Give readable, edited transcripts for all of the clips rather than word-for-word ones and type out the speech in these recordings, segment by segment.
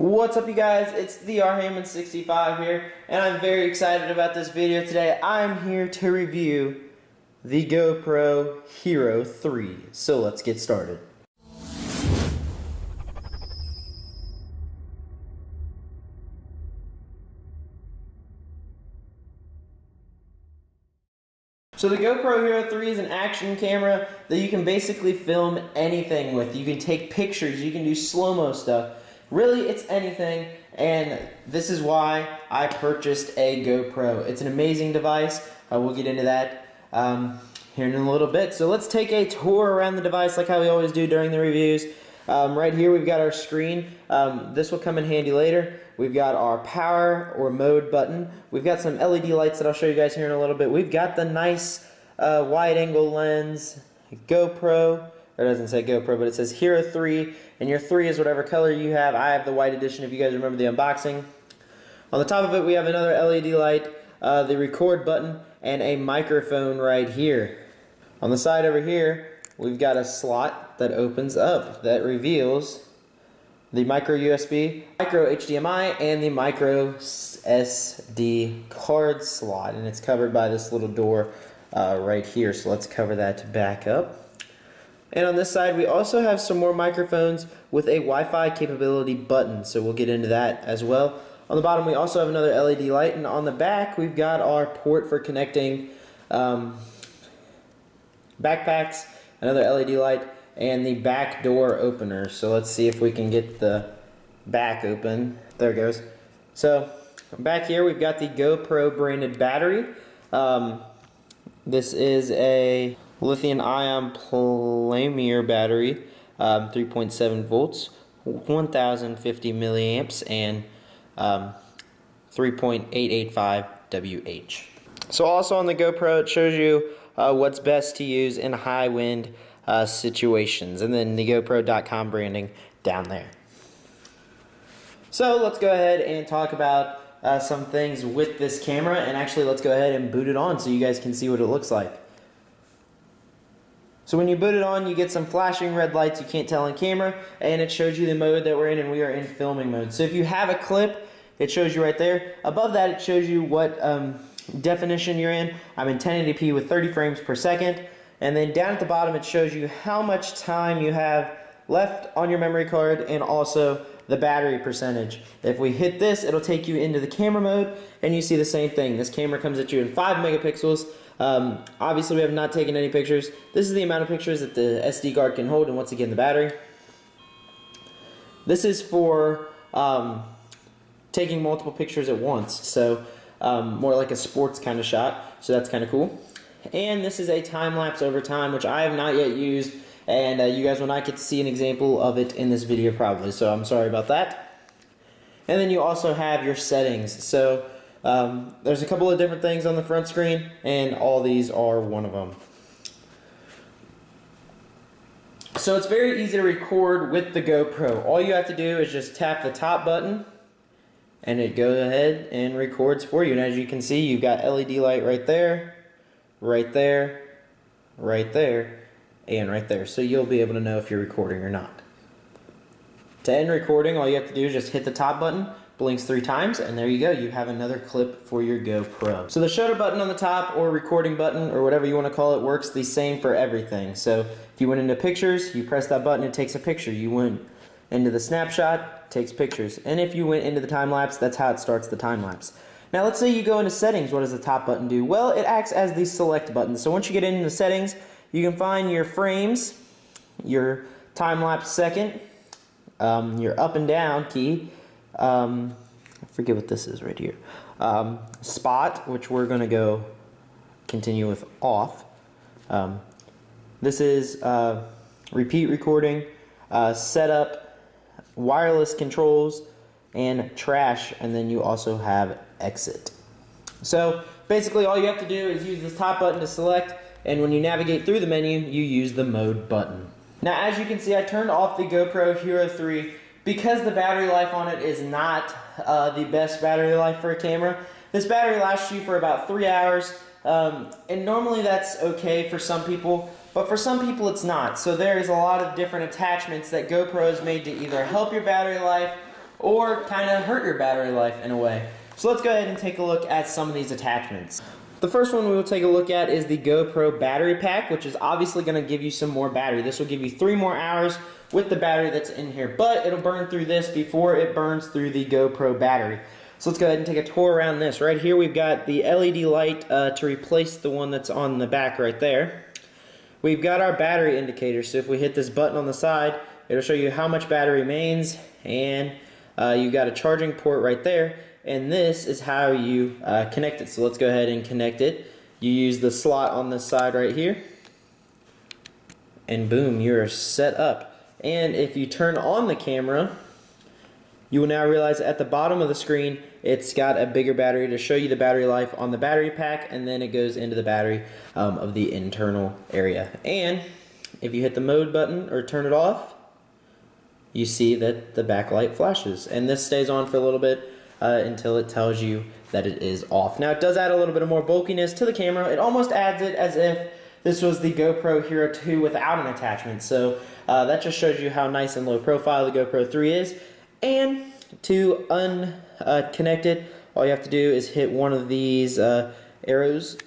What's up, you guys? It's the rhammond65 here, and I'm very excited about this video today. I'm here to review the GoPro Hero 3. So let's get started. So the GoPro Hero 3 is an action camera that you can basically film anything with. You can take pictures, you can do slow-mo stuff. Really, it's anything, and this is why I purchased a GoPro. It's an amazing device. We'll get into that here in a little bit. So let's take a tour around the device like how we always do during the reviews. Right here we've got our screen. This will come in handy later. We've got our power or mode button. We've got some LED lights that I'll show you guys here in a little bit. We've got the nice wide angle lens, GoPro. Or it doesn't say GoPro, but it says Hero 3, and your 3 is whatever color you have. I have the white edition if you guys remember the unboxing. On the top of it we have another LED light, the record button, and a microphone right here. On the side over here we've got a slot that opens up that reveals the micro USB, micro HDMI, and the micro SD card slot, and it's covered by this little door right here. So let's cover that back up. And on this side we also have some more microphones with a Wi-Fi capability button, so we'll get into that as well. On the bottom we also have another LED light, and on the back we've got our port for connecting backpacks, another LED light, and the back door opener. So let's see if we can get the back open. There it goes. So back here we've got the GoPro branded battery. This is a lithium-ion polymer battery, 3.7 volts, 1050 milliamps, and 3.885 WH. So also on the GoPro it shows you what's best to use in high wind situations, and then the GoPro.com branding down there. So let's go ahead and talk about some things with this camera, and actually let's go ahead and boot it on so you guys can see what it looks like. So when you boot it on, you get some flashing red lights you can't tell on camera, and it shows you the mode that we're in, and we are in filming mode. So if you have a clip, it shows you right there. Above that, it shows you what definition you're in. I'm in 1080p with 30 frames per second. And then down at the bottom, it shows you how much time you have left on your memory card, and also the battery percentage. If we hit this, it'll take you into the camera mode, and you see the same thing. This camera comes at you in 5 megapixels. Obviously we have not taken any pictures. This is the amount of pictures that the SD card can hold, and once again the battery. This is for taking multiple pictures at once, so more like a sports kind of shot, so that's kind of cool. And this is a time-lapse over time, which I have not yet used, and you guys will not get to see an example of it in this video probably, so I'm sorry about that. And then you also have your settings. So there's a couple of different things on the front screen, and all these are one of them. So it's very easy to record with the GoPro. All you have to do is just tap the top button, and it goes ahead and records for you. And as you can see, you've got LED light right there, right there, right there, and right there. So you'll be able to know if you're recording or not. To end recording, all you have to do is just hit the top button, blinks 3 times, and there you go. You have another clip for your GoPro. So the shutter button on the top, or recording button, or whatever you want to call it, works the same for everything. So if you went into pictures, you press that button, it takes a picture. You went into the snapshot, takes pictures. And if you went into the time lapse, that's how it starts the time lapse. Now let's say you go into settings. What does the top button do? Well, it acts as the select button. So once you get into settings, you can find your frames, your time lapse second, your up and down key, I forget what this is right here, spot, which we're going to go continue with off. This is repeat recording, setup, wireless controls, and trash, and then you also have exit. So basically all you have to do is use this top button to select, and when you navigate through the menu, you use the mode button. Now as you can see, I turned off the GoPro Hero 3 because the battery life on it is not the best battery life for a camera. This battery lasts you for about 3 hours, and normally that's okay for some people, but for some people it's not. So there is a lot of different attachments that GoPro has made to either help your battery life or kind of hurt your battery life in a way. So let's go ahead and take a look at some of these attachments. The first one we will take a look at is the GoPro battery pack, which is obviously going to give you some more battery. This will give you 3 more hours with the battery that's in here, but it'll burn through this before it burns through the GoPro battery. So let's go ahead and take a tour around this. Right here we've got the LED light to replace the one that's on the back right there. We've got our battery indicator, so if we hit this button on the side, it'll show you how much battery remains, and you've got a charging port right there. And this is how you connect it. So let's go ahead and connect it. You use the slot on this side right here, and boom, you're set up. And if you turn on the camera, you will now realize at the bottom of the screen it's got a bigger battery to show you the battery life on the battery pack, and then it goes into the battery of the internal area. And if you hit the mode button or turn it off, you see that the backlight flashes, and this stays on for a little bit until it tells you that it is off. Now it does add a little bit of more bulkiness to the camera. It almost adds it as if this was the GoPro Hero 2 without an attachment. So that just shows you how nice and low profile the GoPro 3 is. And to unconnect it, all you have to do is hit one of these arrows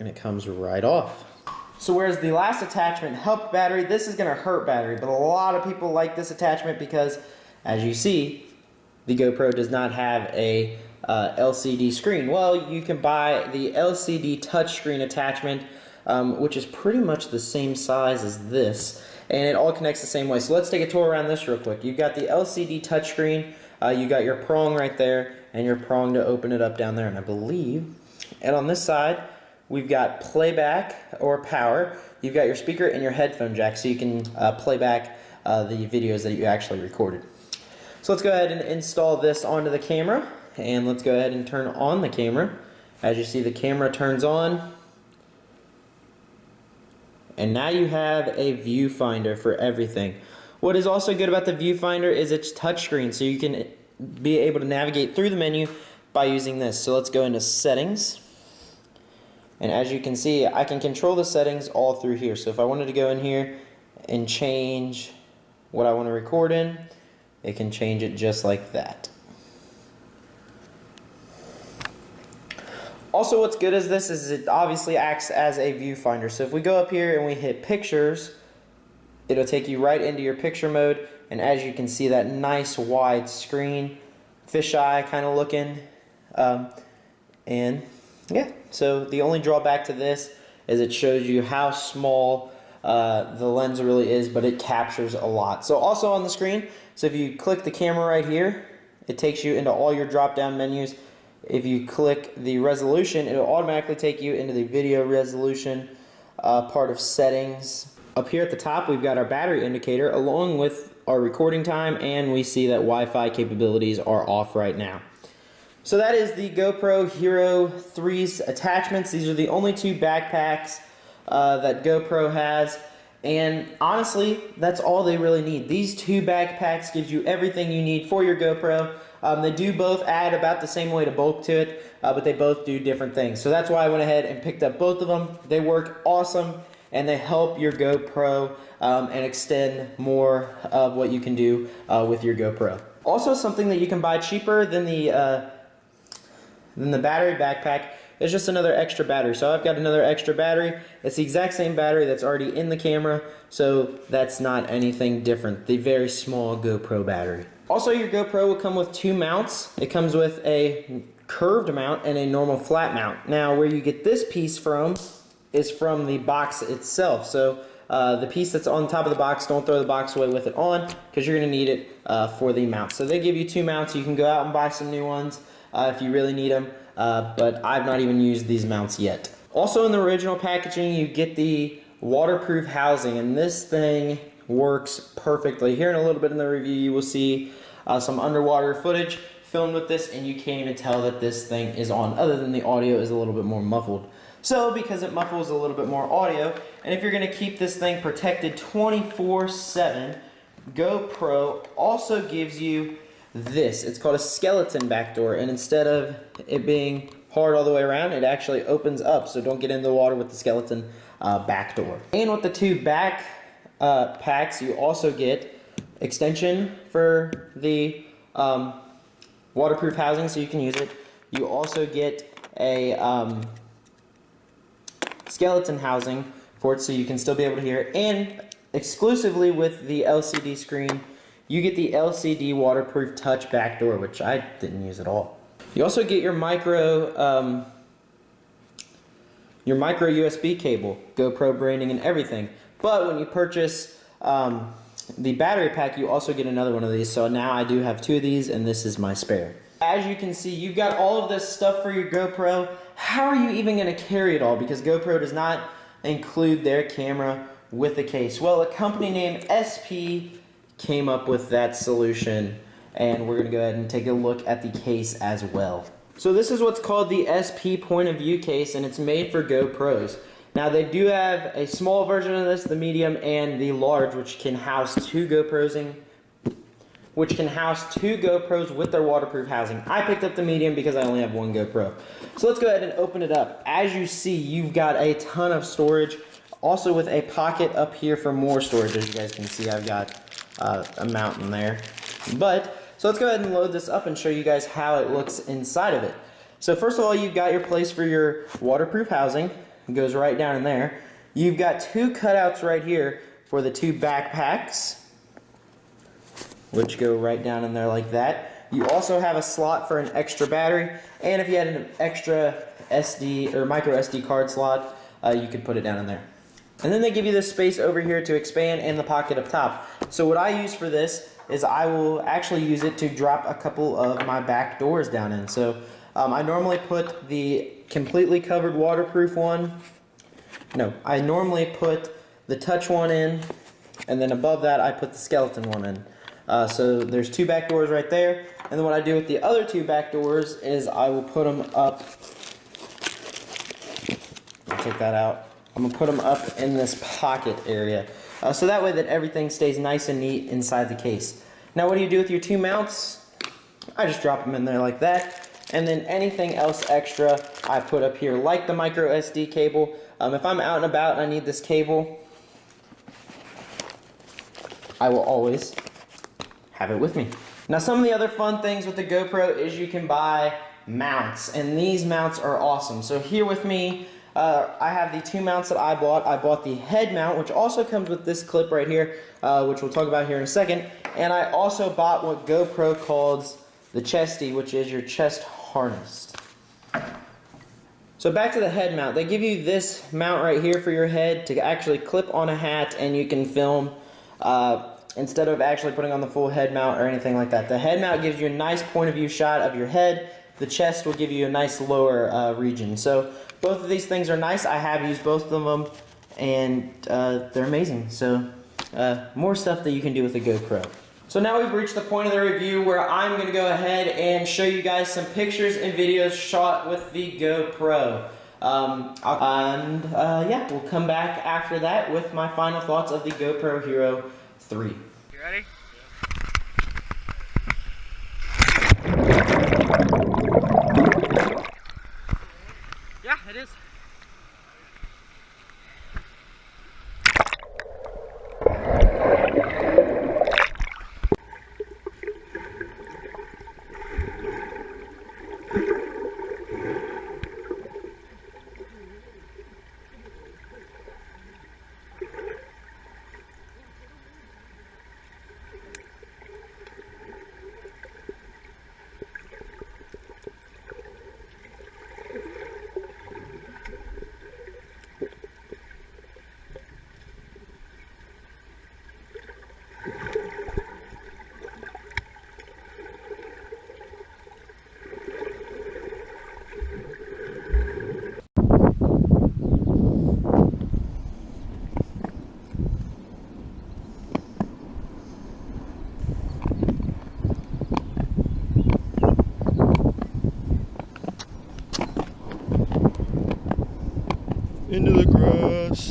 and it comes right off. So whereas the last attachment helped battery, this is going to hurt battery. But a lot of people like this attachment because, as you see, the GoPro does not have a LCD screen. Well, you can buy the LCD touchscreen attachment, which is pretty much the same size as this, and it all connects the same way. So let's take a tour around this real quick. You've got the LCD touchscreen, you got your prong right there, and your prong to open it up down there, and I believe, and on this side, we've got playback or power. You've got your speaker and your headphone jack, so you can play back the videos that you actually recorded. So let's go ahead and install this onto the camera, and let's go ahead and turn on the camera. As you see, the camera turns on, and now you have a viewfinder for everything. What is also good about the viewfinder is it's touchscreen, so you can be able to navigate through the menu by using this. So let's go into settings, and as you can see, I can control the settings all through here. So if I wanted to go in here and change what I want to record in, it can change it just like that. Also, what's good is this is it obviously acts as a viewfinder. So if we go up here and we hit pictures, it'll take you right into your picture mode, and as you can see, that nice wide screen, fisheye kind of looking, and yeah. So the only drawback to this is it shows you how small the lens really is, but it captures a lot. So also on the screen, so if you click the camera right here, it takes you into all your drop down menus. If you click the resolution, it'll automatically take you into the video resolution part of settings. Up here at the top, we've got our battery indicator along with our recording time, and we see that Wi-Fi capabilities are off right now. So that is the GoPro Hero 3's attachments. These are the only 2 backpacks that GoPro has, and honestly, that's all they really need. These 2 backpacks gives you everything you need for your GoPro. They do both add about the same weight of bulk to it, but they both do different things. So that's why I went ahead and picked up both of them. They work awesome, and they help your GoPro and extend more of what you can do with your GoPro. Also, something that you can buy cheaper than the battery backpack is just another extra battery. So I've got another extra battery. It's the exact same battery that's already in the camera, so that's not anything different. The very small GoPro battery. Also, your GoPro will come with 2 mounts. It comes with a curved mount and a normal flat mount. Now, where you get this piece from is from the box itself. So the piece that's on top of the box, don't throw the box away with it on, because you're going to need it for the mount. So they give you 2 mounts. You can go out and buy some new ones if you really need them, but I've not even used these mounts yet. Also, in the original packaging, you get the waterproof housing, and this thing works perfectly. Here in a little bit in the review, you will see some underwater footage filmed with this, and you can't even tell that this thing is on, other than the audio is a little bit more muffled. So because it muffles a little bit more audio, and if you're going to keep this thing protected 24/7, GoPro also gives you this. It's called a skeleton back door, and instead of it being hard all the way around, it actually opens up, so don't get in the water with the skeleton back door. And with the 2 back packs, you also get extension for the waterproof housing so you can use it. You also get a skeleton housing for it so you can still be able to hear it. And exclusively with the LCD screen, you get the LCD waterproof touch back door, which I didn't use at all. You also get your micro USB cable, GoPro branding and everything. But when you purchase the battery pack, you also get another one of these. So now I do have 2 of these, and this is my spare. As you can see, you've got all of this stuff for your GoPro. How are you even going to carry it all? Because GoPro does not include their camera with the case. Well, a company named SP came up with that solution, and we're going to go ahead and take a look at the case as well. So this is what's called the SP point of view case, and it's made for GoPros. Now they do have a small version of this, the medium and the large, which can house 2 GoPros with their waterproof housing. I picked up the medium because I only have 1 GoPro. So let's go ahead and open it up. As you see, you've got a ton of storage, also with a pocket up here for more storage. As you guys can see, I've got a mountain there. So let's go ahead and load this up and show you guys how it looks inside of it. So first of all, you've got your place for your waterproof housing. It goes right down in there. You've got 2 cutouts right here for the 2 backpacks, which go right down in there like that. You also have a slot for an extra battery, and if you had an extra SD or micro SD card slot, you could put it down in there. And then they give you this space over here to expand and the pocket up top. So what I use for this is I will actually use it to drop a couple of my back doors down in. So I normally put the completely covered waterproof one. No, I normally put the touch one in, and then above that I put the skeleton one in. So there's 2 back doors right there, and then what I do with the other 2 back doors is I will put them up. I'll take that out. I'm gonna put them up in this pocket area, so that way that everything stays nice and neat inside the case. Now what do you do with your 2 mounts? I just drop them in there like that, and then anything else extra I put up here, like the micro SD cable. If I'm out and about and I need this cable, I will always have it with me. Now some of the other fun things with the GoPro is you can buy mounts, and these mounts are awesome. So here with me, I have the 2 mounts that I bought. I bought the head mount, which also comes with this clip right here, which we'll talk about here in a second. And I also bought what GoPro calls the chesty, which is your chest harness. So back to the head mount. They give you this mount right here for your head to actually clip on a hat, and you can film instead of actually putting on the full head mount or anything like that. The head mount gives you a nice point of view shot of your head. The chest will give you a nice lower region. So both of these things are nice. I have used both of them, and they're amazing. So more stuff that you can do with the GoPro. So now we've reached the point of the review where I'm going to go ahead and show you guys some pictures and videos shot with the GoPro. Yeah, we'll come back after that with my final thoughts of the GoPro Hero 3. You ready? Yeah, it is. Into the grass.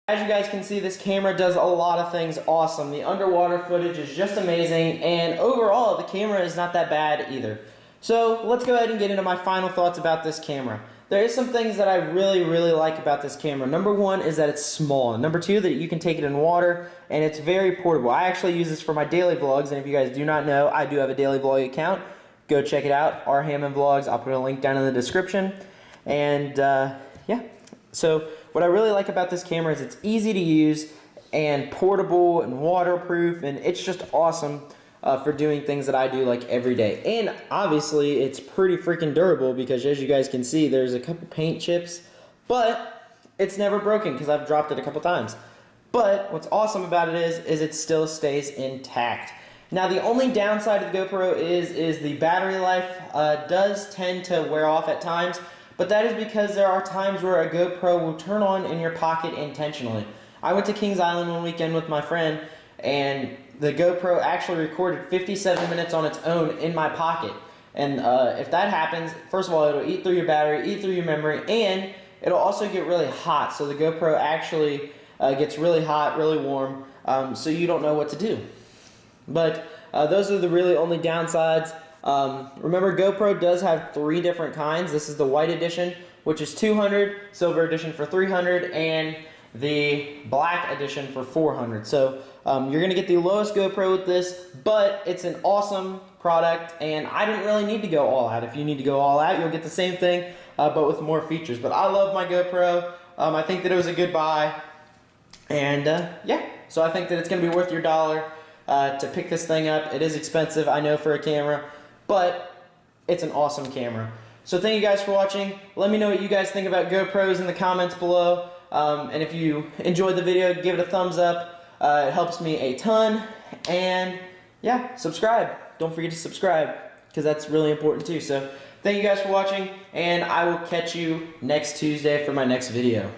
As you guys can see, this camera does a lot of things awesome. The underwater footage is just amazing, and overall, the camera is not that bad either. So let's go ahead and get into my final thoughts about this camera. There is some things that I really like about this camera. Number one is that it's small. Number two, that you can take it in water, and it's very portable. I actually use this for my daily vlogs, and if you guys do not know, I do have a daily vlog account. Go check it out, R. Hammond Vlogs. I'll put a link down in the description. And yeah, so what I really like about this camera is it's easy to use and portable and waterproof, and it's just awesome for doing things that I do like every day. And obviously it's pretty freaking durable because as you guys can see, there's a couple paint chips, but it's never broken because I've dropped it a couple times. But what's awesome about it is it still stays intact. Now the only downside of the GoPro is the battery life does tend to wear off at times, but that is because there are times where a GoPro will turn on in your pocket intentionally. I went to Kings Island one weekend with my friend, and the GoPro actually recorded 57 minutes on its own in my pocket. And if that happens, first of all, it'll eat through your battery, eat through your memory, and it'll also get really hot. So the GoPro actually gets really hot, really warm, so you don't know what to do. But those are the really only downsides. Remember, GoPro does have 3 different kinds. This is the white edition, which is $200, silver edition for $300, and the black edition for $400. So you're going to get the lowest GoPro with this, but it's an awesome product, and I didn't really need to go all out. If you need to go all out, you'll get the same thing, but with more features. But I love my GoPro. I think that it was a good buy, and yeah, so I think that it's going to be worth your dollar to pick this thing up. It is expensive, I know, for a camera, but it's an awesome camera. So thank you guys for watching. Let me know what you guys think about GoPros in the comments below. And if you enjoyed the video, give it a thumbs up. It helps me a ton. And yeah, subscribe. Don't forget to subscribe because that's really important too. So thank you guys for watching, and I will catch you next Tuesday for my next video.